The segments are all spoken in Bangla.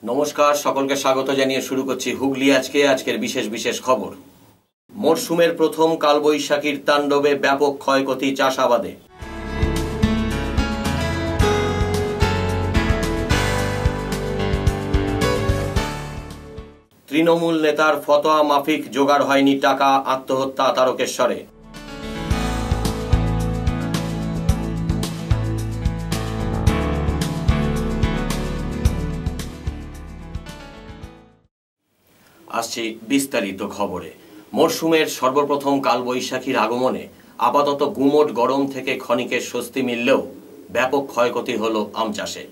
নমস্কার, সকলকে স্বাগত জানিয়ে শুরু করছি হুগলি আজকের বিশেষ বিশেষ খবর। মরশুমের প্রথম কালবৈশাখীর তাণ্ডবে ব্যাপক ক্ষয়ক্ষতি চাষাবাদে। তৃণমূল নেতার ফতোয়া মাফিক জোগাড় হয়নি টাকা, আত্মহত্যা তারকেশ্বরে। আসছি বিস্তারিত খবরে। মরশুমের সর্বপ্রথম কালবৈশাখীর আগমনে আপাতত গুমোট গরম থেকে ক্ষণিকের স্বস্তি মিললেও ব্যাপক ক্ষয়ক্ষতি হল আম চাষে।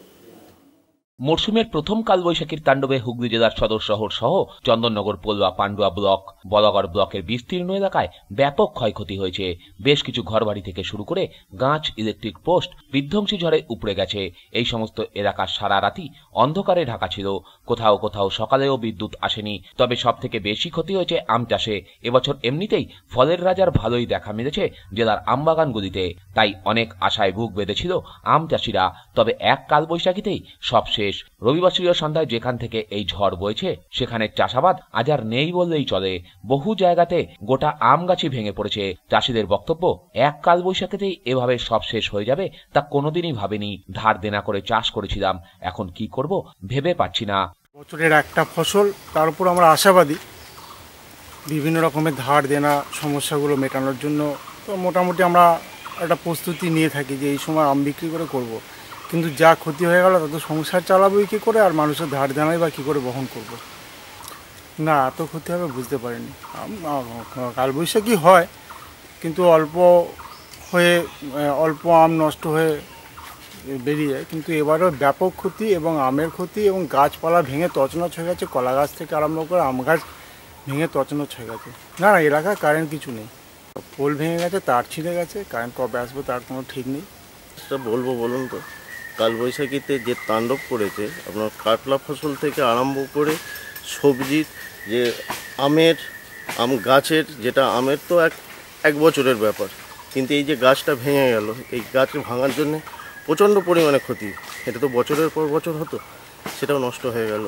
মরশুমের প্রথম কালবৈশাখীর তাণ্ডবে হুগলি জেলার সদর শহর সহ চন্দননগর, পলুয়া, পান্ডুয়া ব্লক, বলাগড় ব্লকের বিস্তীর্ণ এলাকায় ব্যাপক ক্ষয়ক্ষতি হয়েছে। বেশ কিছু ঘরবাড়ি থেকে শুরু করে গাছ, ইলেকট্রিক পোস্ট বিধ্বংসী ঝড়ে উপড়ে গেছে। এই সমস্ত এলাকা সারা রাতি অন্ধকারে ঢাকা ছিল। কোথাও কোথাও সকালেও বিদ্যুৎ আসেনি। তবে সব থেকে বেশি ক্ষতি হয়েছে আম চাষে। এবছর এমনিতেই ফলের রাজার ভালোই দেখা মিলেছে জেলার আমবাগানগুলিতে, তাই অনেক আশায় বুক বেঁধেছিল আম চাষিরা। তবে এক কালবৈশাখীতেই সব শেষ। রবিবাসরীয় সন্ধ্যায় যেখান থেকে এই ঝড় বইছে সেখানে চাষাবাদ আজ আর নেই বললেই চলে। বহু জায়গাতে গোটা আম গাছই ভেঙে পড়েছে। চাষিদের বক্তব্য, এক কালবৈশাখীতেই এভাবে সব শেষ হয়ে যাবে তা কোনোদিনই ভাবেনি। ধার দেনা করে চাষ করেছিলাম, এখন কি করব ভেবে পাচ্ছি না। বছরের একটা ফসল, তার উপর আমরা আশাবাদী বিভিন্ন রকমের ধার দেনা সমস্যাগুলো মেটানোর জন্য। তো মোটামুটি আমরা একটা প্রস্তুতি নিয়ে থাকি যে এই সময় আম বিক্রি করে করব। কিন্তু যা ক্ষতি হয়ে গেল তত সংসার চালাবোই কী করে, আর মানুষের ধার দেনাই বা কী করে বহন করব। না, এত ক্ষতি হবে বুঝতে পারিনি। কালবৈশাখী হয় কিন্তু অল্প আম নষ্ট হয়ে বেরিয়ে যায়, কিন্তু এবারও ব্যাপক ক্ষতি এবং আমের ক্ষতি এবং গাছপালা ভেঙে তছনছ হয়ে গেছে। কলা গাছ থেকে আরম্ভ করে আম গাছ ভেঙে তছনছ হয়ে গেছে। না, এলাকায় কারেন্ট কিছু নেই, পোল ভেঙে গেছে, তার ছিঁড়ে গেছে, কারেন্ট কবে আসবে তার কোনো ঠিক নেই। সেটা বলবো বলুন তো, কালবৈশাখীতে যে তাণ্ডব করেছে, আপনার কাটলা ফসল থেকে আরম্ভ করে সবজির যে আম গাছের, যেটা আমের তো এক বছরের ব্যাপার, কিন্তু এই যে গাছটা ভেঙে গেল, এই গাছ ভাঙার জন্যে প্রচণ্ড পরিমাণে ক্ষতি। এটা তো বছরের পর বছর হতো, সেটাও নষ্ট হয়ে গেল।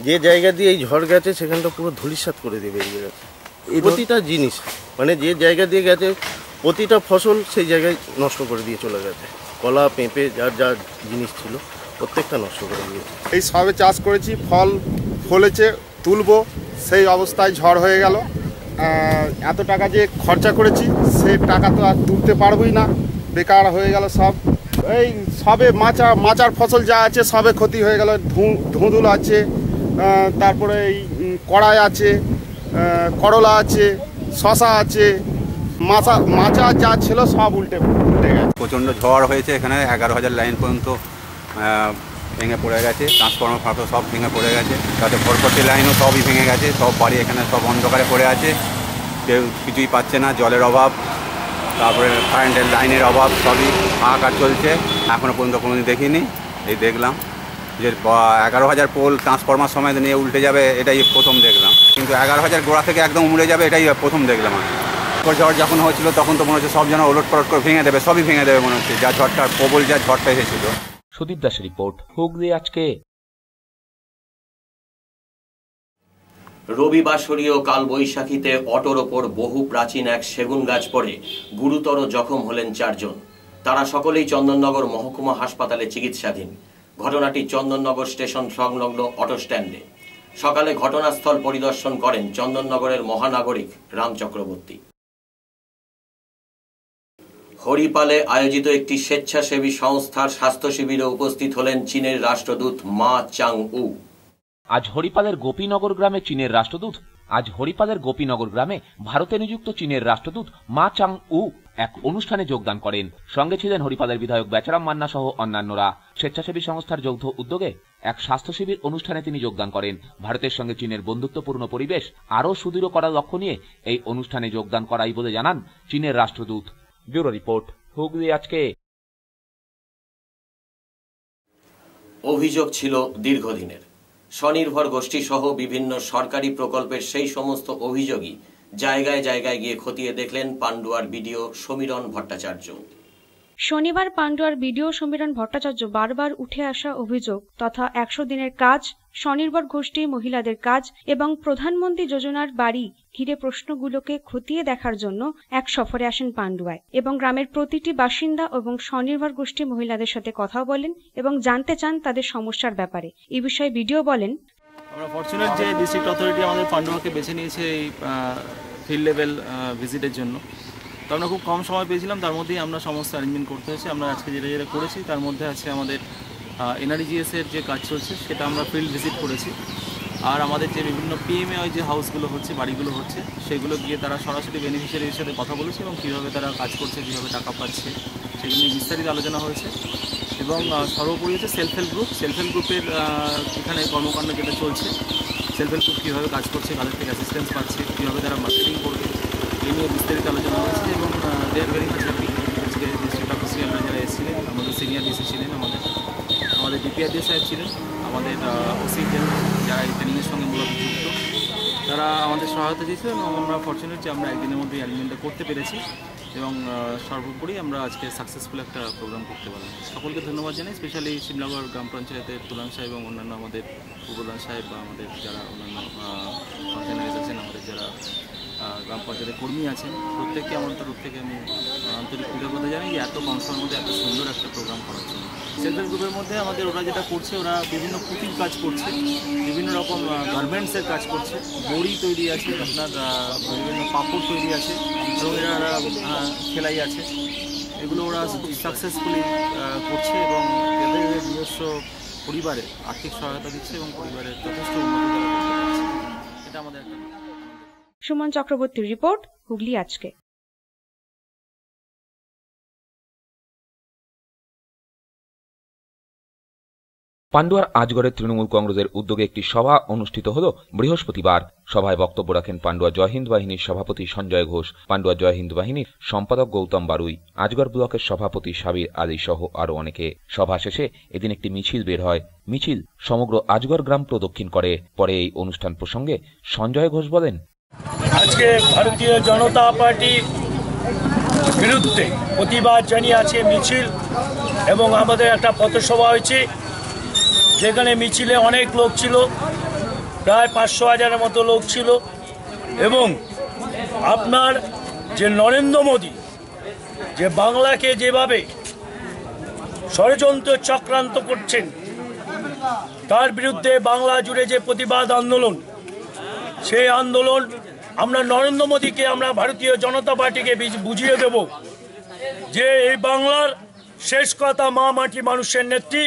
যে জায়গা দিয়ে এই ঝড় গেছে সেখানটা পুরো ধূলিসাৎ করে দিয়ে বেরিয়ে গেছে। প্রতিটা জিনিস, মানে যে জায়গা দিয়ে গেছে প্রতিটা ফসল সেই জায়গায় নষ্ট করে দিয়ে চলে গেছে। কলা, পেঁপে, যার জিনিস ছিল প্রত্যেকটা নষ্ট করে দিয়েছে। এই সবে চাষ করেছি, ফল ফলেছে, তুলবো, সেই অবস্থায় ঝড় হয়ে গেল। এত টাকা যে খরচা করেছি সে টাকা তো আর তুলতে পারবই না, বেকার হয়ে গেল সব। এই সবে মাচার ফসল যা আছে সবে ক্ষতি হয়ে গেল। ধুঁদুল আছে, তারপরে এই কড়াই আছে, করলা আছে, শশা আছে, মাচা যা ছিল সব উল্টে গেছে। প্রচণ্ড ঝড় হয়েছে, এখানে 11,000 লাইন পর্যন্ত ভেঙে পড়ে গেছে। ট্রান্সফর্মার ফাটো সব ভেঙে পড়ে গেছে, তাতে ভরপট্টি লাইনও সবই ভেঙে গেছে। সব বাড়ি এখানে সব অন্ধকারে পড়ে আছে, কেউ কিছুই পাচ্ছে না। জলের অভাব, তারপরে কারেন্টের লাইনের অভাব, সবই হাহাকার চলছে। এখনও পর্যন্ত কোনোদিন দেখিনি, এই দেখলাম যে 11,000 পোল ট্রান্সফর্মার সময় নিয়ে উল্টে যাবে, এটাই প্রথম দেখলাম। কিন্তু 11,000 গোড়া থেকে একদম উড়ে যাবে, এটাই প্রথম দেখলাম আমি। ঝড় যখন হয়েছিল তখন তো মনে হচ্ছে সব যেন ওলট পালট করে ভেঙে দেবে, সবই ভেঙে দেবে মনে হচ্ছে, যা ঝড়টা এসেছিল। সুদীপ দাসের রিপোর্ট, হুগলি আজকে। রবিবাসরীয় কালবৈশাখীতে অটোর ওপর বহু প্রাচীন এক সেগুন গাছ পড়ে গুরুতর জখম হলেন 4 জন। তারা সকলেই চন্দননগর মহকুমা হাসপাতালে চিকিৎসাধীন। ঘটনাটি চন্দননগর স্টেশন সংলগ্ন অটো স্ট্যান্ডে। সকালে ঘটনাস্থল পরিদর্শন করেন চন্দননগরের মহানাগরিক রাম চক্রবর্তী। হরিপালে আয়োজিত একটি স্বেচ্ছাসেবী সংস্থার স্বাস্থ্য শিবিরে উপস্থিত হলেন চীনের রাষ্ট্রদূত মা চাং-উ। আজ হরিপালের গোপীনগর গ্রামে ভারতে নিযুক্ত চীনের রাষ্ট্রদূত মা চাং-উ এক অনুষ্ঠানে যোগদান করেন। সঙ্গে ছিলেন হরিপালের বিধায়ক বেচারাম মান্না সহ অন্যান্যরা। স্বেচ্ছাসেবী সংস্থার যৌথ উদ্যোগে এক স্বাস্থ্য শিবির অনুষ্ঠানে তিনি যোগদান করেন। ভারতের সঙ্গে চীনের বন্ধুত্বপূর্ণ পরিবেশ আরও সুদৃঢ় করার লক্ষ্য নিয়ে এই অনুষ্ঠানে যোগদান করাই বলে জানান চীনের রাষ্ট্রদূত। ব্যুরো রিপোর্ট, হুগলি আজকে। অভিযোগ ছিল দীর্ঘদিনের। স্বনির্ভর গোষ্ঠী সহ বিভিন্ন সরকারি প্রকল্পের সেই সমস্ত অভিযোগই জায়গায় জায়গায় গিয়ে খতিয়ে দেখলেন পান্ডুয়ার বিডিও সমীরণ ভট্টাচার্য। শনিবার পান্ডুয়ার বিডিও সমীরণ ভট্টাচার্য বারবার উঠে আসা অভিযোগ তথা 100 দিনের কাজ, স্বনির্ভর গোষ্ঠী মহিলাদের কাজ এবং প্রধানমন্ত্রী যোজনার বাড়ি ঘিরে প্রশ্নগুলোকে খতিয়ে দেখার জন্য এক সফরে আসেন পান্ডুয়ায় এবং গ্রামের প্রতিটি বাসিন্দা এবং স্বনির্ভর গোষ্ঠী মহিলাদের সাথে কথা বলেন এবং জানতে চান তাদের সমস্যার ব্যাপারে। এই বিষয়ে বিডিও বলেন, আমরা ফরচুনেট যে ডিস্ট্রিক্ট অথরিটি আমাদের পান্ডুয়াকে বেছে নিয়েছে এই ফিল্ড লেভেল ভিজিটের জন্য। তো আমরা খুব কম সময় পেয়েছিলাম, তার মধ্যেই আমরা সমস্ত অ্যারেঞ্জমেন্ট করতে হয়েছে। আমরা আজকে যেটা যেটা করেছি তার মধ্যে আছে আমাদের এনআরজিএসের যে কাজ চলছে সেটা আমরা ফিল্ড ভিজিট করেছি, আর আমাদের যে বিভিন্ন পিএমএ যে হাউসগুলো হচ্ছে, বাড়িগুলো হচ্ছে, সেগুলো গিয়ে তারা সরাসরি বেনিফিশিয়ারির সাথে কথা বলেছে এবং কীভাবে তারা কাজ করছে, কীভাবে টাকা পাচ্ছে সেগুলো নিয়ে বিস্তারিত আলোচনা হয়েছে। এবং সর্বোপরি হচ্ছে সেলফ হেল্প গ্রুপের এখানে কর্মকাণ্ড যেটা চলছে, সেলফ হেল্প গ্রুপ কীভাবে কাজ করছে, কাদের থেকে অ্যাসিস্ট্যান্স পাচ্ছে, কীভাবে তারা মার্কেটিং করবে, এই নিয়ে বিস্তারিত আলোচনা হয়েছে। এবং দে আর ভেরি মাচ হ্যাপি। আজকে ডিস্ট্রিক্ট অফিসিয়ালরা যারা এসেছিলেন, আমাদের সিনিয়র ডিসি ছিলেন, আমাদের ডিপিআরডি সাহেব ছিলেন, আমাদের ওসি যারা এই ট্রেনিংয়ের সঙ্গে মূলত যুক্ত, তারা আমাদের সহায়তা দিয়েছে এবং আমরা ফরচুনেট যে আমরা একদিনের মধ্যে অ্যারেঞ্জমেন্টটা করতে পেরেছি এবং সর্বোপরি আমরা আজকে সাকসেসফুল একটা প্রোগ্রাম করতে পারলাম। সকলকে ধন্যবাদ জানাই, স্পেশালি শিমলাগড় গ্রাম পঞ্চায়েতের তুলান সাহেব এবং অন্যান্য আমাদের উপপ্রধান সাহেব বা আমাদের যারা অন্যান্য ফাংশনারিজ আছেন, আমাদের যারা গ্রাম পঞ্চায়েতের কর্মী আছেন, প্রত্যেককে আমার তরফ থেকে আমি আন্তরিক কৃতজ্ঞতা জানাই যে এত কম সময়ের মধ্যে এত সুন্দর একটা প্রোগ্রাম করার জন্য। সেলফ হেল্প গ্রুপের মধ্যে আমাদের ওরা যেটা করছে, ওরা বিভিন্ন পুঁতির কাজ করছে, বিভিন্ন রকম গার্মেন্টসের কাজ করছে, বড়ি তৈরি আছে, আপনার বিভিন্ন পাপড় তৈরি আছে এবং এরা সেলাই আছে, এগুলো ওরা সাকসেসফুলি করছে এবং এদের নিজস্ব পরিবারে আর্থিক সহায়তা দিচ্ছে এবং পরিবারের যথেষ্ট উন্নতি করতে পারছে। এটা আমাদের একটা। সুমন চক্রবর্তীর রিপোর্ট, হুগলি আজকে। পান্ডুয়ার আজগড়ের তৃণমূল কংগ্রেসের উদ্যোগে একটি সভা অনুষ্ঠিত হল বৃহস্পতিবার। সভায় বক্তব্য রাখেন পান্ডুয়া জয় হিন্দ বাহিনীর সভাপতি সঞ্জয় ঘোষ, পান্ডুয়া জয় হিন্দ বাহিনীর সম্পাদক গৌতম বারুই, আজগড় ব্লকের সভাপতি সাবির আলী সহ আরো অনেকে। সভা শেষে এদিন একটি মিছিল বের হয়। মিছিল সমগ্র আজগড় গ্রাম প্রদক্ষিণ করে। পরে এই অনুষ্ঠান প্রসঙ্গে সঞ্জয় ঘোষ বলেন, আজকে ভারতীয় জনতা পার্টির বিরুদ্ধে প্রতিবাদ জানিয়ে আছে মিছিল এবং আমাদের একটা পথসভা হয়েছে, যেখানে মিছিলে অনেক লোক ছিল, প্রায় 500,000-এর মতো লোক ছিল। এবং আপনার যে নরেন্দ্র মোদী যে বাংলাকে যেভাবে ষড়যন্ত্র চক্রান্ত করছেন, তার বিরুদ্ধে বাংলা জুড়ে যে প্রতিবাদ আন্দোলন, সেই আন্দোলন আমরা নরেন্দ্র মোদীকে, আমরা ভারতীয় জনতা পার্টিকে বুঝিয়ে দেব যে এই বাংলার শেষ কথা মা মাটি মানুষের নেত্রী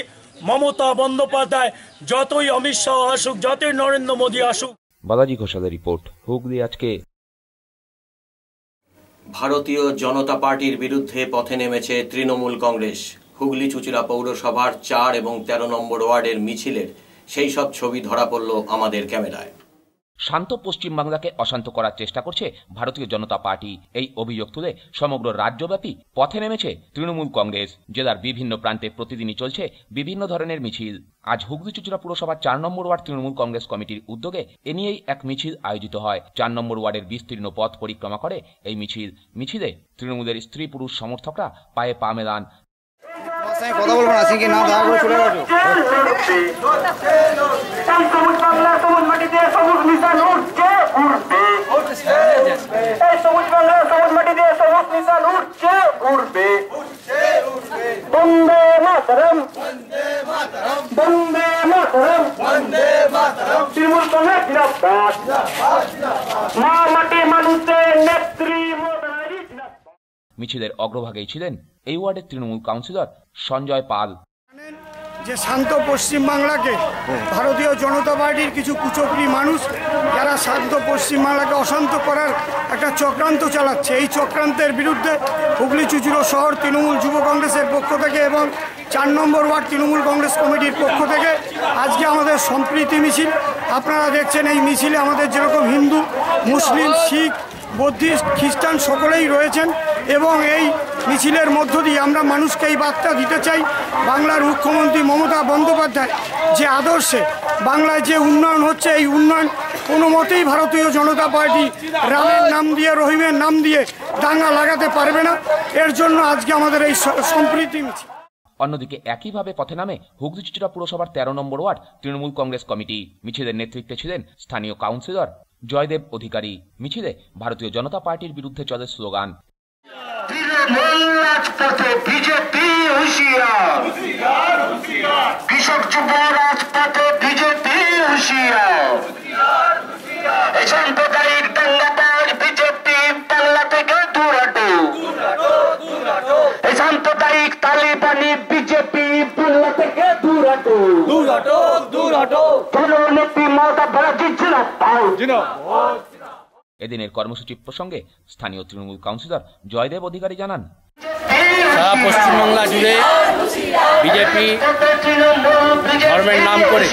মমতা বন্দ্যোপাধ্যায়, যতই অমিত শাহ আসুক, যতই নরেন্দ্র মোদী আসুক। বালাজি ঘোষালের রিপোর্ট, হুগলি আজকে। ভারতীয় জনতা পার্টির বিরুদ্ধে পথে নেমেছে তৃণমূল কংগ্রেস। হুগলি চুঁচুড়া পৌরসভার 4 এবং 13 নম্বর ওয়ার্ডের মিছিলের সেই সব ছবি ধরা পড়ল আমাদের ক্যামেরায়। শান্ত পশ্চিমবাংলাকে অশান্ত করার চেষ্টা করছে ভারতীয় জনতা পার্টি, এই অভিযোগ তুলে সমগ্র রাজ্যব্যাপী পথে নেমেছে তৃণমূল কংগ্রেস। জেলার বিভিন্ন প্রান্তে প্রতিদিনই চলছে বিভিন্ন ধরনের মিছিল। আজ হুগলি চুঁচুড়া পুরসভার 4 নম্বর ওয়ার্ড তৃণমূল কংগ্রেস কমিটির উদ্যোগে এ নিয়েই এক মিছিল আয়োজিত হয়। 4 নম্বর ওয়ার্ডের বিস্তীর্ণ পথ পরিক্রমা করে এই মিছিলে তৃণমূলের স্ত্রী পুরুষ সমর্থকরা পায়ে পা মেলান। কথা বলবো না, সিঙ্কি নাম দেখা করে চলে গেছো। সবুজ বাংলা সবুজ মাটিতে সবুজ মিশন উঠছে উড়বে, এই সবুজ বাংলা সবুজ মাটিতে সবুজ মিশন উঠছে উড়বে। বন্দে মাতরম, বন্দে মাতরম, বন্দে মাতরম, বন্দে মাতরম। তৃণমূল কংগ্রেস জিন্দাবাদ, মা মাটি মানুষের নেত্রী মোদী। মিছিলের অগ্রভাগেই ছিলেন এই ওয়ার্ডের তৃণমূল কাউন্সিলর সঞ্জয় পাল। যে শান্ত পশ্চিমবাংলাকে ভারতীয় জনতা পার্টির কিছু কুচক্রী মানুষ, যারা শান্ত পশ্চিমবাংলাকে অশান্ত করার একটা চক্রান্ত চালাচ্ছে, এই চক্রান্তের বিরুদ্ধে হুগলি চুঁচুড়া শহর তৃণমূল যুব কংগ্রেসের পক্ষ থেকে এবং 4 নম্বর ওয়ার্ড তৃণমূল কংগ্রেস কমিটির পক্ষ থেকে আজকে আমাদের সম্প্রীতি মিছিল। আপনারা দেখছেন এই মিছিলে আমাদের যেরকম হিন্দু, মুসলিম, শিখ, বৌদ্ধিস্ট, খ্রিস্টান সকলেই রয়েছেন এবং এই মিছিলের মধ্য দিয়ে আমরা মানুষকে এই বার্তা দিতে চাই, বাংলার মুখ্যমন্ত্রী মমতা বন্দ্যোপাধ্যায় যে আদর্শে বাংলায় যে উন্নয়ন হচ্ছে, এই উন্নয়ন কোনো মতেই ভারতীয় জনতা পার্টি রামের নাম দিয়ে, রহিমের নাম দিয়ে দাঙ্গা লাগাতে পারবে না। এর জন্য আজকে আমাদের এই সম্প্রীতি মিছিল। অন্যদিকে একইভাবে পথে নামে হুগলি চুঁচুড়া পুরসভার 13 নম্বর ওয়ার্ড তৃণমূল কংগ্রেস কমিটি। মিছিলের নেতৃত্বে ছিলেন স্থানীয় কাউন্সিলর জয়দেব অধিকারী। মিছিলে ভারতীয় জনতা পার্টির বিরুদ্ধে চলে স্লোগান বিজেপি হুঁশিয়ার, কৃষক যুব রাজপথে বিজেপি হুঁশিয়ার, এই সাম্প্রদায়িক দাঙ্গাবাজ বিজেপি পাল্লা থেকে দূর হটো, এই সাম্প্রদায়িক তালিবানি বিজেপি পাল্লা থেকে দূর হটো, জননেত্রী মমতা ব্যানার্জি জিন্দাবাদ। এদিনের কর্মসূচি প্রসঙ্গে স্থানীয় তৃণমূল কাউন্সিলর জয়দেব অধিকারী জানান, সারা পশ্চিমবাংলা জুড়ে বিজেপি ধর্মের নাম করে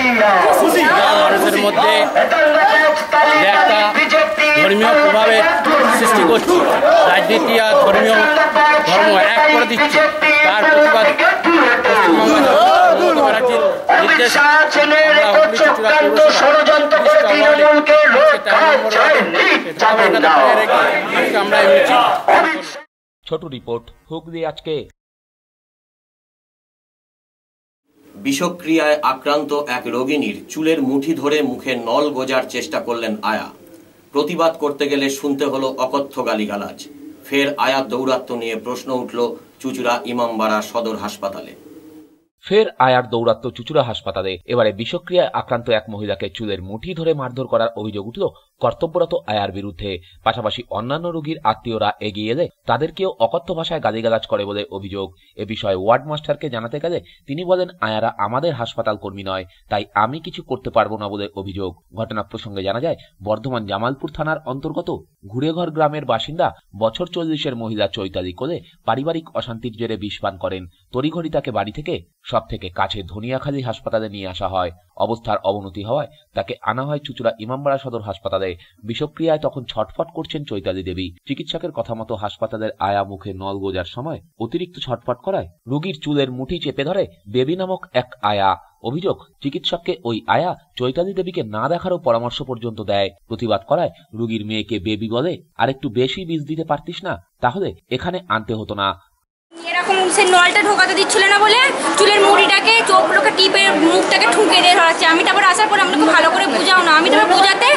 মানুষের মধ্যে একটা ধর্মীয় প্রভাবের সৃষ্টি করছে, রাজনীতি আর ধর্ম এক করে দিচ্ছে। তার প্রতিবাদে ছোট রিপোর্ট, হুগলি আজকে। বিষক্রিয়ায় আক্রান্ত এক রোগিনীর চুলের মুঠি ধরে মুখে নল গোজার চেষ্টা করলেন আয়া। প্রতিবাদ করতে গেলে শুনতে হলো অকথ্য গালিগালাজ। ফের আয়ার দৌরাত্ম্য নিয়ে প্রশ্ন উঠল চুঁচুড়া ইমামবাড়া সদর হাসপাতালে। ফের আয়ার দৌরাত্ম্য চুঁচুড়া হাসপাতালে। এবারে বিষক্রিয়ায় আক্রান্ত এক মহিলাকে চুলের মুঠি ধরে মারধর করার অভিযোগ উঠল কর্তব্যরত আয়ার বিরুদ্ধে। পাশাপাশি অন্যান্য রোগীর আত্মীয়রা এগিয়ে এলে তাদেরকেও অকথ্য ভাষায় গালিগালাজ করে বলে অভিযোগ। এ বিষয়ে ওয়ার্ড মাস্টারকে জানাতে গেলে তিনি বলেন, আয়ারা আমাদের হাসপাতাল কর্মী নয়, তাই আমি কিছু করতে পারবো না বলে অভিযোগ। ঘটনা প্রসঙ্গে জানা যায়, বর্ধমান জামালপুর থানার অন্তর্গত ঘুরেঘর গ্রামের বাসিন্দা বছর 40-এর মহিলা চৈতালি কোলে পারিবারিক অশান্তির জেরে বিষপান করেন। তড়িঘড়ি তাকে বাড়ি থেকে সবথেকে কাছে ধনিয়াখালী হাসপাতালে নিয়ে আসা হয়। অবস্থার অবনতি হওয়ায় তাকে আনা হয় চুঁচুড়া ইমামবাড়া সদর হাসপাতালে। বিষক্রিয়ায় তখন ছটফট করছেন চৈতালি দেবী। চিকিৎসকের কথা মতো হাসপাতালের আয়া মুখে নল গোজার সময় অতিরিক্ত ছটফট করায় রোগীর চুলের মুঠি চেপে ধরে বেবি নামক এক আয়া। অভিযোগ, চিকিৎসককে ওই আয়া চৈতালি দেবীকে না দেখারও পরামর্শ পর্যন্ত দেয়। প্রতিবাদ করায় রোগীর মেয়েকে বেবি বলে আর একটু বেশি বীজ দিতে পারতিস না, তাহলে এখানে আনতে হতো না। এরকম সে নলটা ঢোকাতে দিচ্ছিল না বলে চুলের মুড়িটাকে চোখগুলোকে টিপে মুখটাকে ঠুকে দিয়ে ধরাচ্ছে। আমি তারপর আসার পর আমাকে ভালো করে বুঝাও না, আমি তারপর বুঝাতে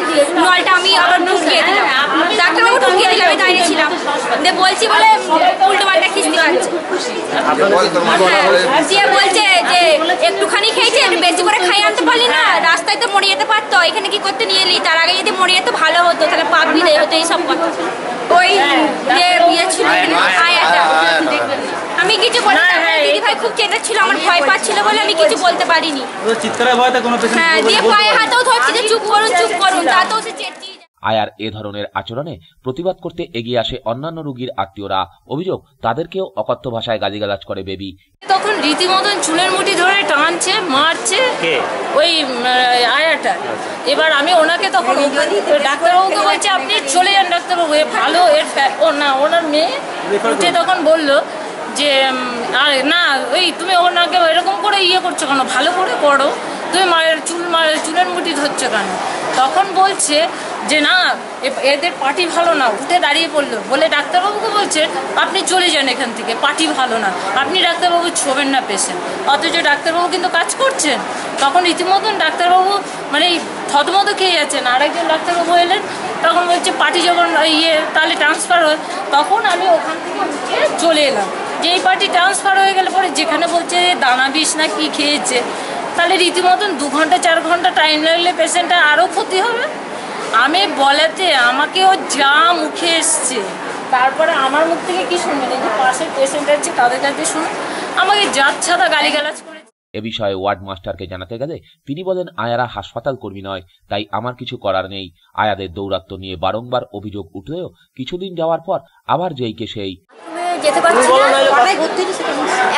নলটা আমি আবার ঢুকিয়ে দিলাম। ডাক্তারবাবু ঢুকিয়ে দিলাম, আমি দাঁড়িয়েছিলাম দিয়ে বলছি বলে উল্টো পাল্টা খিস্তি পাচ্ছে। দিয়ে বলছে যে একটুখানি খেয়েছে, একটু বেশি করে খাইয়ে আনতে পারলি না, রাস্তায় তো মরে যেতে পারতো, এখানে কি করতে নিয়ে এলি, তার আগে যদি মরে যেতে ভালো হতো, তাহলে পাপ বিদায় হতো, এইসব কথা। ওই যে ইয়ে ছিল আয়াটা, আমি কিছু বলতে দিদি ভাই খুব চেতা ছিল, আমার ভয় পাচ্ছিল বলে আমি কিছু বলতে পারিনি। হ্যাঁ, দিয়ে পায়ে হাতেও ধরছি যে চুপ করুন চুপ করুন, তাতেও সে চেঁচিয়ে। আয়ার এ ধরনের আচরণে প্রতিবাদ করতে এগিয়ে আসে অন্যান্য রোগীর আত্মীয়রা। অভিযোগ, তাদেরকেও অকথ্য ভাষায় গালিগালাজ করে বেবি। তখন রীতিমতন চুলের মুঠি ধরে টানছে, মারছে ওই আয়াটা। এবার আমি ওনাকে তখন ডাক্তারবাবুকে বলছি আপনি চলে যান ডাক্তারবাবু, এ ভালো, এর না ওনার মেয়ে উঠে তখন বললো যে আর না ওই তুমি ওনাকে এরকম করে ইয়ে করছো কেন, ভালো করে করো, তুমি চুলের মুঠি ধরছো কেন। তখন বলছে যে না এদের পার্টি ভালো না, উঠে দাঁড়িয়ে পড়লো, বলে ডাক্তারবাবুকে বলছে আপনি চলে যান এখান থেকে, পার্টি ভালো না, আপনি ডাক্তারবাবু ছোবেন না পেশেন্ট। অথচ ডাক্তারবাবু কিন্তু কাজ করছেন। তখন রীতিমতন ডাক্তারবাবু মানে থতমত খেয়ে যাচ্ছেন। আরেকজন ডাক্তারবাবু এলেন, তখন বলছে পার্টি যখন তাহলে ট্রান্সফার হয়। তখন আমি ওখান থেকে উঠে চলে এলাম, যে এই পার্টি ট্রান্সফার হয়ে গেলে পরে যেখানে বলছে দানা বিষ না কি খেয়েছে, তাহলে রীতিমতন 2 ঘন্টা 4 ঘন্টা টাইম লাগলে পেশেন্টটা আরও ক্ষতি হবে। আমি বলাতে আমাকেও যা মুখে এসছে, তারপরে আমার মুখ থেকে কি শুনবেন, এই যে পাশের পেশেন্ট আছে তাদের কাছে শুনে আমাকে যাচ্ছাদা গালিগালাজ করে। এ বিষয়ে ওয়ার্ড মাস্টারকে জানাতে গেলে তিনি বলেন, আয়ারা হাসপাতাল কর্মী নয়, তাই আমার কিছু করার নেই। আয়াদের দৌরাত্ম্য নিয়ে বারংবার অভিযোগ উঠলেও কিছুদিন যাওয়ার পর আবার যেইকে সেই। যেতে পারছি না,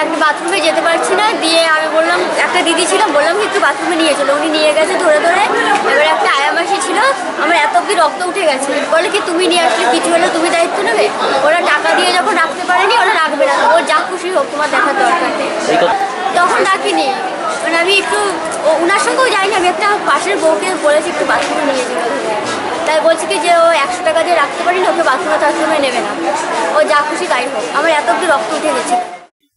একটা বাথরুমে যেতে পারছি না। দিয়ে আমি বললাম, একটা দিদি ছিল, বললাম একটু বাথরুমে নিয়ে চলো, উনি নিয়ে গেছে ধরে ধরে। এবার একটা আয়ামাসি ছিল, আমার এত অব্দি রক্ত উঠে গেছে, বলে কি তুমি নিয়ে আসলে কিছু হলে তুমি দায়িত্ব নেবে। ওরা টাকা দিয়ে যখন রাখতে পারেনি, ওরা রাখবে না, ওর যা খুশি হোক, তোমার দেখার দরকার নেই। তখন ডাকিনি, মানে আমি একটু ওনার সঙ্গেও যাইনি, আমি একটা পাশের বউকে বলেছি একটু বাথরুমে নিয়ে যেতে। তাই বলছি কি যে ও 100 টাকা দিয়ে রাখতে পারি না, ওকে বাথরুমে টাথরুমে নেবে না, ও যা খুশি তাই হোক। আমার এত অব্দি রক্ত উঠে গেছে।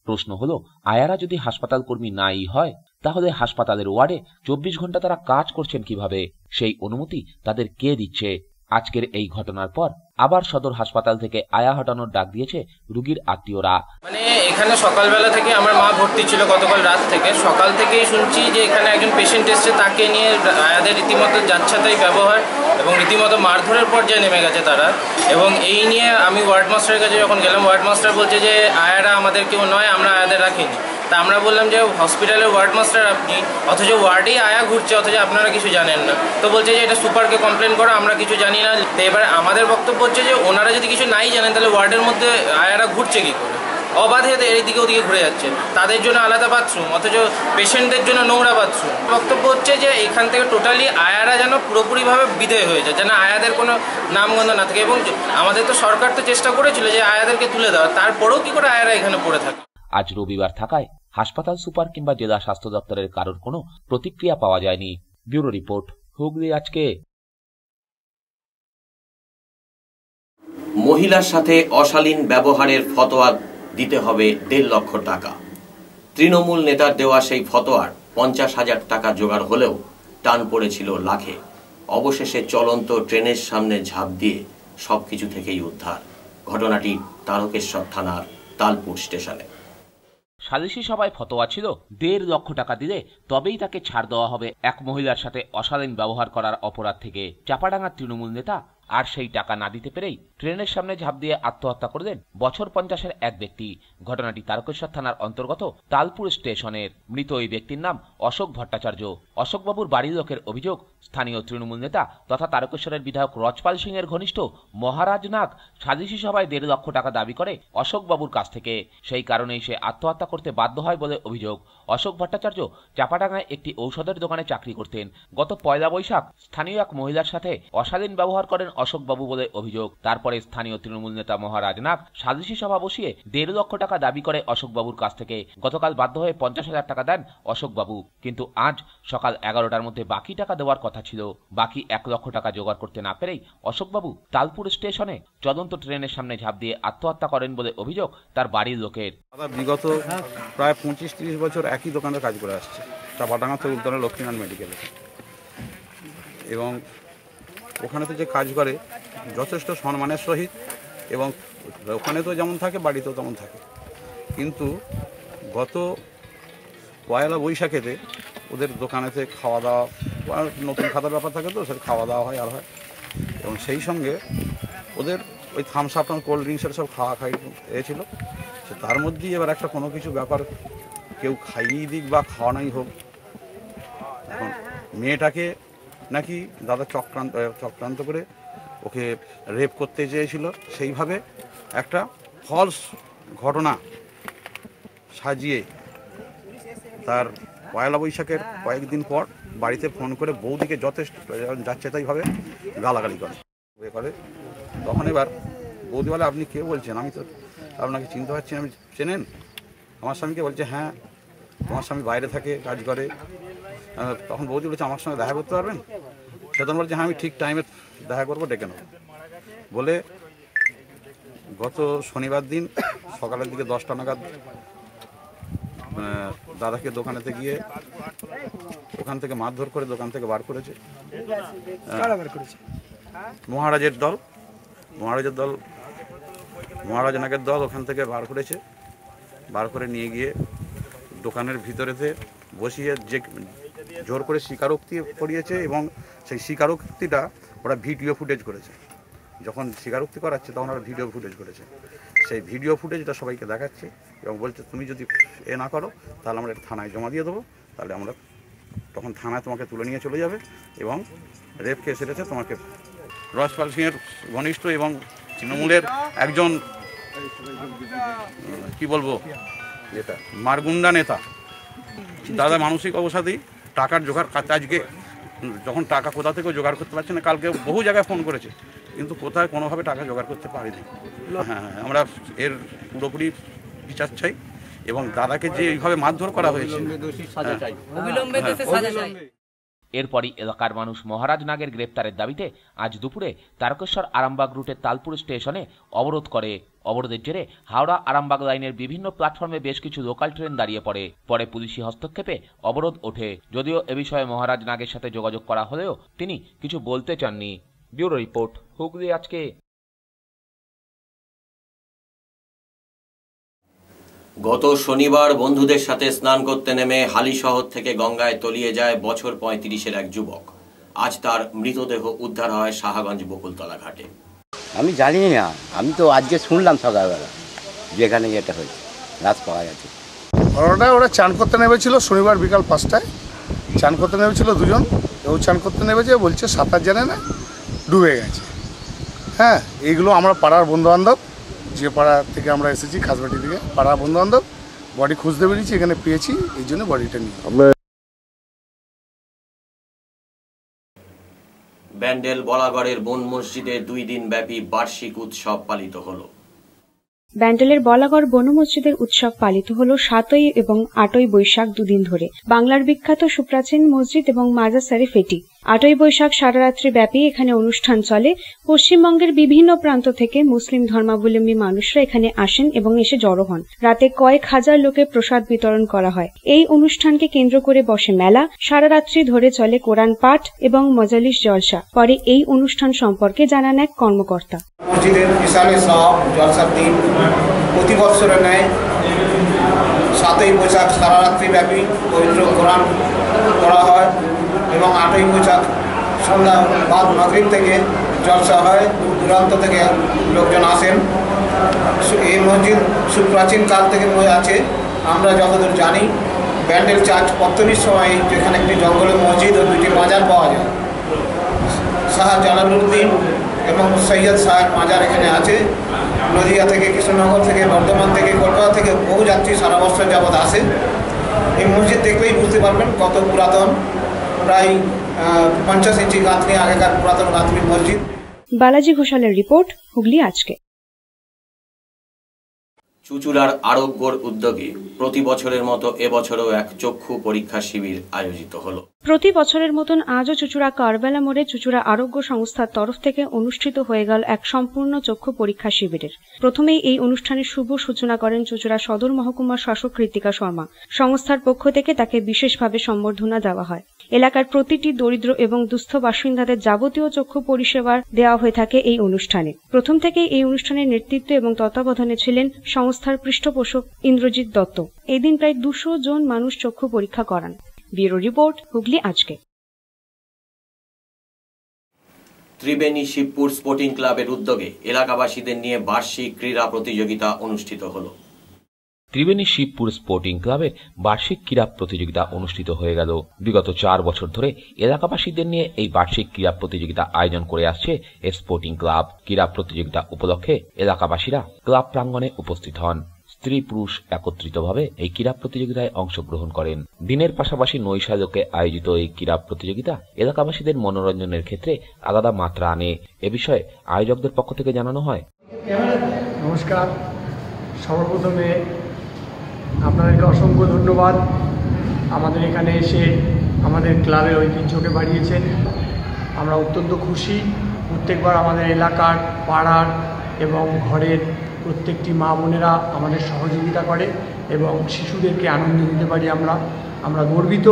প্রশ্ন হলো, আয়ারা যদি হাসপাতাল কর্মী নাই হয় তাহলে হাসপাতালের ওয়ার্ডে 24 ঘন্টা তারা কাজ করছেন কিভাবে? সেই অনুমতি তাদের কে দিচ্ছে? আজকের এই ঘটনার পর আবার সদর হাসপাতাল থেকে আয়া হটানোর ডাক দিয়েছে রোগীর আত্মীয়রা। মানে এখানে সকালবেলা থেকে আমার মা ভর্তি ছিল, গতকাল রাত থেকে সকাল থেকেই শুনছি যে এখানে একজন পেশেন্ট এসছে, তাকে নিয়ে আয়াদের রীতিমতো যাচ্ছাতাই ব্যবহার এবং রীতিমতো মারধরের পর্যায়ে নেমে গেছে তারা। এবং এই নিয়ে আমি ওয়ার্ড মাস্টারের কাছে যখন গেলাম, ওয়ার্ড মাস্টার বলছে যে আয়ারা আমাদের কেউ নয়, আমরা আয়াদের রাখিনি। তা আমরা বললাম যে হসপিটালের ওয়ার্ড মাস্টার আপনি, অথচ ওয়ার্ডেই আয়া ঘুরছে, অথচ আপনারা কিছু জানেন না। তো বলছে যে এটা সুপারকে কমপ্লেন করো, আমরা কিছু জানি না। তো এবার আমাদের বক্তব্য হচ্ছে যে ওনারা যদি কিছু নাই জানেন তাহলে ওয়ার্ডের মধ্যে আয়ারা ঘুরছে কী করে? অবাধে এইদিকে ওদিকে ঘুরে যাচ্ছে, তাদের জন্য আলাদা বাথরুম, অথচ পেশেন্টদের জন্য নোংরা বাথরুম। বক্তব্য হচ্ছে যে এখান থেকে টোটালি আয়ারা যেন পুরোপুরিভাবে বিদায় হয়ে যায়, যেন আয়াদের কোনো নামগন্ধ না থাকে। এবং আমাদের তো সরকার তো চেষ্টা করেছিল যে আয়াদেরকে তুলে দেওয়া, তারপরেও কি করে আয়ারা এখানে পড়ে থাকে। আজ রবিবার থাকায় হাসপাতাল সুপার কিংবা জেলা স্বাস্থ্য দপ্তরের কারোর কোনো প্রতিক্রিয়া পাওয়া যায়নি। ব্যুরো রিপোর্ট, হুগলি আজকে। মহিলার সাথে অশালীন ব্যবহারের ফতোয়া দিতে হবে 1.5 লক্ষ টাকা। তৃণমূল নেতার দেওয়া সেই ফতোয়ার 50,000 টাকা জোগাড় হলেও টান পড়েছিল লাখে। অবশেষে চলন্ত ট্রেনের সামনে ঝাঁপ দিয়ে সবকিছু থেকেই উদ্ধার। ঘটনাটি তারকেশ্বর থানার তালপুর স্টেশনে। সালিশি সভায় ফতোয়া ছিল 1.5 লক্ষ টাকা দিলে তবেই তাকে ছাড় দেওয়া হবে এক মহিলার সাথে অশালীন ব্যবহার করার অপরাধ থেকে। চাপাডাঙ্গার তৃণমূল নেতা আর সেই টাকা না দিতে পেরেই ট্রেনের সামনে ঝাঁপ দিয়ে আত্মহত্যা করলেন বছর 50-এর এক ব্যক্তি। ঘটনাটি তারকেশ্বর থানার অন্তর্গত তালপুর স্টেশনের। মৃত ওই ব্যক্তির নাম অশোক ভট্টাচার্য। অশোকবাবুর বাড়ির লোকের অভিযোগ, স্থানীয় তৃণমূল নেতা তথা তারকেশ্বরের বিধায়ক রজপাল সিং এর ঘনিষ্ঠ মহারাজ নাগ সালিশি সভায় 1.5 লক্ষ টাকা দাবি করে অশোকবাবুর কাছ থেকে। সেই কারণেই সে আত্মহত্যা করতে বাধ্য হয় বলে অভিযোগ। অশোক ভট্টাচার্য চাপাডাঙ্গায় একটি ঔষধের দোকানে চাকরি করতেন। গত 1 বৈশাখ স্থানীয় এক মহিলার সাথে অশালীন ব্যবহার করেন অশোকবাবু বলে অভিযোগ। তারপরে স্থানীয় তৃণমূল নেতা মহারাজ নাগ সালিশি সভা বসিয়ে 1.5 লক্ষ টাকা দাবি করে অশোকবাবুর কাছ থেকে। গতকাল বাধ্য হয়ে 50,000 টাকা দেন অশোকবাবু, কিন্তু আজ সকাল 11টার মধ্যে বাকি টাকা দেওয়ার কথা ছিল। বাকি 1 লক্ষ টাকা জোগাড় করতে না পেরেই অশোকবাবু তালপুর স্টেশনে চলন্ত ট্রেনের সামনে ঝাঁপ দিয়ে আত্মহত্যা করেন বলে অভিযোগ তার বাড়ির লোকের। বিগত প্রায় 25-30 বছর একই দোকানে কাজ করে আসছে, চাপাডাঙ্গা থেকে উত্তরা লক্ষ্মীনারায়ণ মেডিকেলে। এবং ওখানে তো যে কাজ করে যথেষ্ট সম্মানের সহিত, এবং ওখানে তো যেমন থাকে বাড়িতেও তেমন থাকে। কিন্তু গত 1 বৈশাখেতে ওদের দোকানেতে খাওয়া দাওয়া, নতুন খাতার ব্যাপার থাকে তো, সেটা খাওয়া দাওয়া হয় আর হয়। এবং সেই সঙ্গে ওদের ওই থামস আপ কোল্ড ড্রিঙ্কসের সব খাওয়া হয়েছিল। তার মধ্যেই এবার একটা কোনো কিছু ব্যাপার কেউ খাইয়েই দিক বা খাওয়ানোই হোক, এখন মেয়েটাকে নাকি দাদা চক্রান্ত করে ওকে রেপ করতে চেয়েছিল। সেইভাবে একটা ফলস ঘটনা সাজিয়ে তার 1 বৈশাখের কয়েকদিন পর বাড়িতে ফোন করে বৌদিকে যথেষ্ট যাচ্ছে তাইভাবে গালাগালি করে। তখন এবার বৌদি বলে, আপনি কে বলছেন? আমি তো আপনাকে চিনতে পারছি না, আমি চেনেন? আমার স্বামীকে বলছে, হ্যাঁ তোমার স্বামী বাইরে থাকে, কাজ করে। তখন বৌদি বলছে, আমার সঙ্গে দেখা করতে পারবেন? সেতন বলছে, হ্যাঁ আমি ঠিক টাইমে দেখা করবো, ডেকে নেব বলে গত শনিবার দিন সকালের দিকে 10টা নাগাদ দাদাকে দোকানেতে গিয়ে ওখান থেকে মারধর করে দোকান থেকে বার করেছে মহারাজের দল। মহারাজ নাগের দল ওখান থেকে বার করেছে। বার করে নিয়ে গিয়ে দোকানের ভিতরেতে বসিয়ে যে জোর করে স্বীকারোক্তি করিয়েছে, এবং সেই স্বীকারোক্তিটা ওরা ভিডিও ফুটেজ করেছে। যখন স্বীকারোক্তি করাচ্ছে তখন ওরা ভিডিও ফুটেজ করেছে। সেই ভিডিও ফুটেজটা সবাইকে দেখাচ্ছে এবং বলছে, তুমি যদি এ না করো তাহলে আমরা থানায় জমা দিয়ে দেবো, তাহলে আমরা তখন থানায় তোমাকে তুলে নিয়ে চলে যাবে এবং রেপ কেস এসেছে তোমাকে। রজপাল সিংয়ের ঘনিষ্ঠ এবং তৃণমূলের একজন কি বলবো এটা মারগুন্ডা নেতা দাদা মানসিক অবসাদী টাকার জোগাড়। আজকে যখন টাকা কোথা থেকে জোগাড় করতে পারছে না, কালকে বহু জায়গায় ফোন করেছে কিন্তু কোথায় কোনোভাবে টাকা জোগাড় করতে পারিনি। হ্যাঁ, আমরা এর পুরোপুরি বিচার চাই এবং দাদাকে যে এইভাবে মারধর করা হয়েছে এরপরই এলাকার মানুষ মহারাজ নাগের গ্রেপ্তারের দাবিতে আজ দুপুরে তারকেশ্বর আরামবাগ রুটের তালপুর স্টেশনে অবরোধ করে। অবরোধের জেরে হাওড়া আরামবাগ লাইনের বিভিন্ন প্ল্যাটফর্মে বেশ কিছু লোকাল ট্রেন দাঁড়িয়ে পড়ে। পরে পুলিশি হস্তক্ষেপে অবরোধ ওঠে। যদিও এ বিষয়ে মহারাজ নাগের সাথে যোগাযোগ করা হলেও তিনি কিছু বলতে চাননি। ব্যুরো রিপোর্ট, হুগলি আজকে। গত শনিবার বন্ধুদের সাথে স্নান করতে নেমে হালিশহর থেকে গঙ্গায় তলিয়ে যায় বছর 35-এর এক যুবক। আজ তার মৃতদেহ উদ্ধার হয় সাহাগঞ্জ বকুলতলা ঘাটে। আমি জানি না, আমি তো আজকে শুনলাম সকালবেলা যেখানে যেটা হয়েছে, লাশ পাওয়া গেছে। ওরা চান করতে নেমেছিল শনিবার বিকাল 5টায়। চান করতে নেমেছিল দুজন, কেউ চান করতে নেমেছে বলছে সাঁতার জানে না, ডুবে গেছে। হ্যাঁ, এইগুলো আমরা পাড়ার বন্ধুবান্ধব, যে পাড়া থেকে আমরা এসেছি খাসবাটি থেকে, পাড়ার বন্ধুবান্ধব বডি খুঁজতে বেরিয়েছি, এখানে পেয়েছি, এই জন্য বডিটা নিয়ে। ব্যান্ডেল বলাগড়ের বন মসজিদে 2 দিন ব্যাপী বার্ষিক উৎসব পালিত হল। ব্যান্ডেলের বলাগড় বন মসজিদের উৎসব পালিত হল 7ই এবং 8ই বৈশাখ 2 দিন ধরে। বাংলার বিখ্যাত সুপ্রাচীন মসজিদ এবং মাজার শরীফ এটি। 8ই বৈশাখ সারা রাত্রি ব্যাপী এখানে অনুষ্ঠান চলে। পশ্চিমবঙ্গের বিভিন্ন প্রান্ত থেকে মুসলিম ধর্মাবলম্বী মানুষরা এখানে আসেন এবং এসে জড়ো হন। রাতে কয়েক হাজার লোকে প্রসাদ বিতরণ করা হয়। এই অনুষ্ঠানকে কেন্দ্র করে বসে মেলা। সারা রাত্রি ধরে চলে কোরআন পাঠ এবং মজলিস জলসা। পরে এই অনুষ্ঠান সম্পর্কে জানান এক কর্মকর্তা। মসজিদের বিশালে সব জলসার দিন প্রতি বছরের ন্যায় 7ই বৈশাখ সারা রাত্রি ব্যাপী পবিত্র কোরআন পড়া হয় এবং 8ই বৈশাখ সন্ধ্যা বাদ মাগরিব থেকে জলসা হয়। দূর দূরান্ত থেকে লোকজন আসেন। এই মসজিদ সুপ্রাচীন কাল থেকে আছে। আমরা যতদূর জানি ব্যান্ডেল চার্চ পত্তনির সময় যেখানে একটি জঙ্গলের মসজিদ ও 2টি মাজার পাওয়া যায়। শাহ জালালউদ্দিন এবং সৈয়দ সাহেব মাজার এখানে আছে। নদিয়া থেকে, কৃষ্ণনগর থেকে, বর্ধমান থেকে, কলকাতা থেকে বহু যাত্রী সারা বছর যাবৎ আসে। এই মসজিদ দেখলেই বুঝতে পারবেন কত পুরাতন, প্রায় 50 ইঞ্চি গাঁথনি, আগেকার পুরাতন গাঁথনির মসজিদ। বালাজি ঘোষালের রিপোর্ট, হুগলি আজকে। চুঁচুড়ার আরোগ্যর উদ্যোগে প্রতি বছরের মতো এবছরও এক চক্ষু পরীক্ষা শিবির আয়োজিত হলো। প্রতি বছরের মতন আজও চুঁচুড়া কারবেলা মোড়ে চুঁচুড়া আরোগ্য সংস্থার তরফ থেকে অনুষ্ঠিত হয়ে গেল এক সম্পূর্ণ চক্ষু পরীক্ষা শিবিরের। প্রথমেই এই অনুষ্ঠানের শুভ সূচনা করেন চুঁচুড়া সদর মহকুমার শাসক কৃতিকা শর্মা। সংস্থার পক্ষ থেকে তাকে বিশেষভাবে সম্বর্ধনা দেওয়া হয়। এলাকার প্রতিটি দরিদ্র এবং দুস্থ বাসিন্দাদের যাবতীয় চক্ষু পরিষেবা দেওয়া হয়ে থাকে এই অনুষ্ঠানে। প্রথম থেকে এই অনুষ্ঠানের নেতৃত্ব এবং তত্ত্বাবধানে ছিলেন সংস্থার পৃষ্ঠপোষক ইন্দ্রজিৎ দত্ত। এদিন প্রায় 200 জন মানুষ চক্ষু পরীক্ষা করান। ব্যুরো রিপোর্ট, হুগলি আজকে। ত্রিবেণী শিবপুর স্পোর্টিং ক্লাবের উদ্যোগে এলাকাবাসীদের নিয়ে বার্ষিক ক্রীড়া প্রতিযোগিতা অনুষ্ঠিত হলো। ত্রিবেণী শিবপুর স্পোর্টিং ক্লাবের বার্ষিক ক্রীড়া প্রতিযোগিতা অনুষ্ঠিত হয়ে গেল। বিগত 4 বছর ধরে এলাকাবাসীদের নিয়ে এই বার্ষিক ক্রীড়া প্রতিযোগিতা আয়োজন করে আসছে এই স্পোর্টিং ক্লাব। ক্রীড়া প্রতিযোগিতা উপলক্ষে এলাকাবাসীরা ক্লাব প্রাঙ্গণে উপস্থিত হন। স্ত্রী পুরুষ একত্রিতভাবে এই ক্রীড়া প্রতিযোগিতায় অংশগ্রহণ করেন। দিনের পাশাপাশি নৈশালোকে আয়োজিত এই ক্রীড়া প্রতিযোগিতা এলাকাবাসীদের মনোরঞ্জনের ক্ষেত্রে আলাদা মাত্রা আনে। এ বিষয়ে আয়োজকদের পক্ষ থেকে জানানো হয়। নমস্কার, সর্বপ্রথমে আপনাদেরকে অসংখ্য ধন্যবাদ। আমাদের এখানে এসে আমাদের ক্লাবের ঐতিহ্যকে বাড়িয়েছেন। আমরা অত্যন্ত খুশি। প্রত্যেকবার আমাদের এলাকার, পাড়ার এবং ঘরের প্রত্যেকটি মা বোনেরা আমাদের সহযোগিতা করে এবং শিশুদেরকে আনন্দ দিতে পারি। আমরা গর্বিত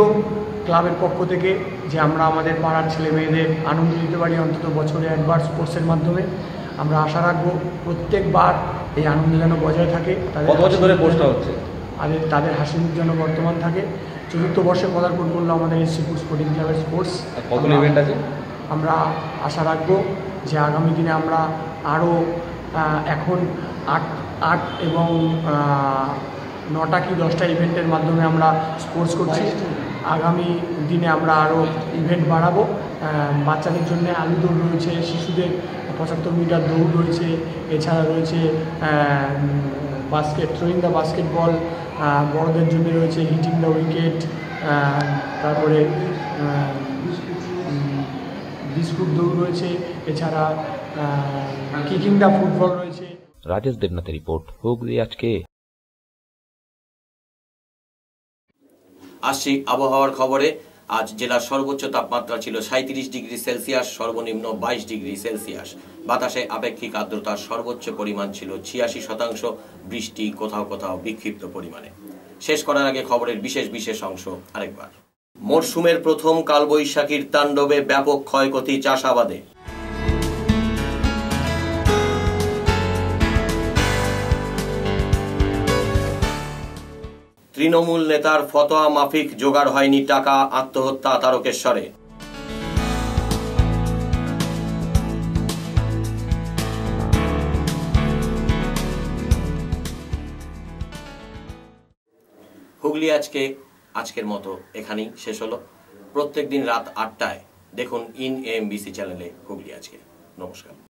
ক্লাবের পক্ষ থেকে যে আমরা আমাদের পাড়ার ছেলে মেয়েদের আনন্দ দিতে পারি অন্তত বছরে একবার স্পোর্টসের মাধ্যমে। আমরা আশা রাখবো প্রত্যেকবার এই আনন্দ যেন বজায় থাকে। কত বছর ধরে কোর্সটা হচ্ছে? তাদের হাসি মুখ যেন বর্তমান থাকে। 4th বর্ষে পদার্পণ করলো আমাদের এই শিবপুর স্পোর্টিং ক্লাবের স্পোর্টস। কত ইভেন্ট আছে? আমরা আশা রাখবো যে আগামী দিনে আমরা আরও এখন 8 এবং 9টা কি 10টা ইভেন্টের মাধ্যমে আমরা স্পোর্টস করছি। আগামী দিনে আমরা আরও ইভেন্ট বাড়াবো। বাচ্চাদের জন্য আলু দৌড় রয়েছে, শিশুদের 75 মিটার দৌড় রয়েছে, এছাড়া রয়েছে থ্রোয়িং দ্য বাস্কেটবল, বড়দের জন্য রয়েছে হিটিং দ্য উইকেট, তারপরে বিস্কুট দৌড় রয়েছে, এছাড়া কিকিং দ্য ফুটবল রয়েছে। রাজেশ দেবনাথের রিপোর্ট, হুগলি আজকে। আসছি আবহাওয়ার খবরে। আজ জেলার সর্বোচ্চ তাপমাত্রা ছিল 37 ডিগ্রি সেলসিয়াস, সর্বনিম্ন 22 ডিগ্রি সেলসিয়াস। বাতাসে আপেক্ষিক আর্দ্রতার সর্বোচ্চ পরিমাণ ছিল 86%, বৃষ্টি কোথাও কোথাও বিক্ষিপ্ত পরিমাণে। শেষ করার আগে খবরের বিশেষ অংশ আরেকবার। মরশুমের প্রথম কালবৈশাখীর তাণ্ডবে ব্যাপক ক্ষয়ক্ষতি চাষাবাদে। তৃণমূল নেতার ফতোয়া মাফিক জোগাড় হয়নি টাকা, আত্মহত্যা তারকেশ্বরে। হুগলি আজকের মতো এখানেই শেষ হলো। প্রত্যেকদিন রাত 8টায় দেখুন ইন এএমবিসি চ্যানেলে হুগলি আজকে। নমস্কার।